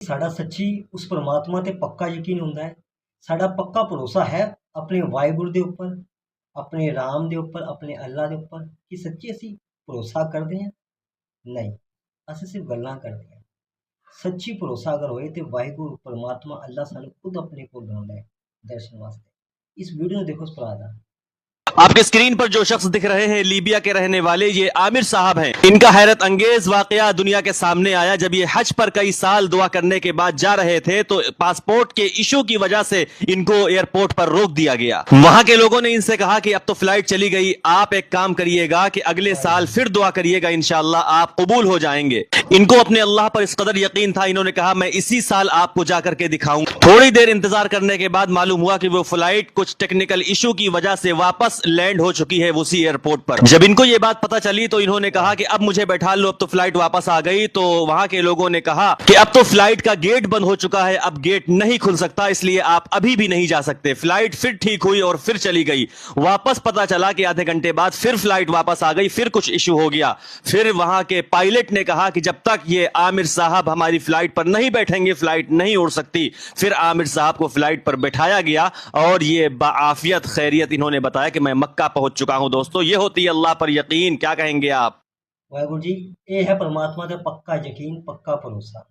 ਸਾਡਾ ਸੱਚੀ ਉਸ ਪਰਮਾਤਮਾ ਤੇ ਪੱਕਾ ਯਕੀਨ ਹੁੰਦਾ ਹੈ। ਸਾਡਾ ਪੱਕਾ ਭਰੋਸਾ ਹੈ ਆਪਣੇ ਵਾਹਿਗੁਰੂ ਦੇ ਉੱਪਰ, ਆਪਣੇ ਰਾਮ ਦੇ ਉੱਪਰ, ਆਪਣੇ ਅੱਲਾ ਦੇ ਉੱਪਰ। ਕਿ ਸੱਚੀ ਅਸੀਂ ਭਰੋਸਾ ਕਰਦੇ ਹਾਂ? ਨਹੀਂ, ਅਸੀਂ ਸਿਰਫ ਗੱਲਾਂ ਕਰਦੇ ਹਾਂ। ਸੱਚੀ ਭਰੋਸਾ ਅਗਰ ਹੋਏ ਤੇ ਵਾਹਿਗੁਰੂ ਪਰਮਾਤਮਾ ਅੱਲਾ ਸਾਨੂੰ ਖੁਦ ਆਪਣੇ ਕੋਲ ਬੁਲਾਉਂਦਾ ਹੈ ਦਰਸ਼ਨ ਵਾਸਤੇ। ਇਸ ਵੀਡੀਓ ਨੂੰ ਦੇਖੋ ਉਸ ਭਰਾ ਦਾ। आपके स्क्रीन पर जो शख्स दिख रहे हैं लीबिया के रहने वाले ये आमिर साहब हैं। इनका हैरत अंगेज वाकया दुनिया के सामने आया जब ये हज पर कई साल दुआ करने के बाद जा रहे थे तो पासपोर्ट के इशू की वजह से इनको एयरपोर्ट पर रोक दिया गया। वहां के लोगों ने इनसे कहा कि अब तो फ्लाइट चली गई, आप एक काम करिएगा कि अगले साल फिर दुआ करिएगा, इंशाअल्लाह आप कबूल हो जाएंगे। इनको अपने अल्लाह पर इस कदर यकीन था, इन्होंने कहा मैं इसी साल आपको जाकर के दिखाऊंगा। थोड़ी देर इंतजार करने के बाद मालूम हुआ कि वो फ्लाइट कुछ टेक्निकल इशू की वजह से वापस लैंड हो चुकी है उसी एयरपोर्ट पर। जब इनको ये बात पता चली तो इन्होंने कहा कि अब मुझे बैठा लो, अब तो फ्लाइट वापस आ गई। तो वहां के लोगों ने कहा कि अब तो फ्लाइट का गेट बंद हो चुका है, अब गेट नहीं खुल सकता, इसलिए आप अभी भी नहीं जा सकते। फ्लाइट फिर ठीक हुई और फिर चली गई। वापस पता चला कि आधे घंटे बाद फिर फ्लाइट वापस आ गई, फिर कुछ इशू हो गया। फिर वहां के पायलट ने कहा कि जब तक ये आमिर साहब हमारी फ्लाइट पर नहीं बैठेंगे फ्लाइट नहीं उड़ सकती। फिर आमिर साहब को फ्लाइट पर बैठाया गया और ये बाआफियत खैरियत इन्होंने बताया कि मैं मक्का पहुंच चुका हूं। दोस्तों ये होती है अल्लाह पर यकीन। क्या कहेंगे आप? ਵਾਹਿਗੁਰੂ ਜੀ, ਇਹ ਹੈ ਪਰਮਾਤਮਾ ਦਾ ਪੱਕਾ ਯਕੀਨ, ਪੱਕਾ ਭਰੋਸਾ।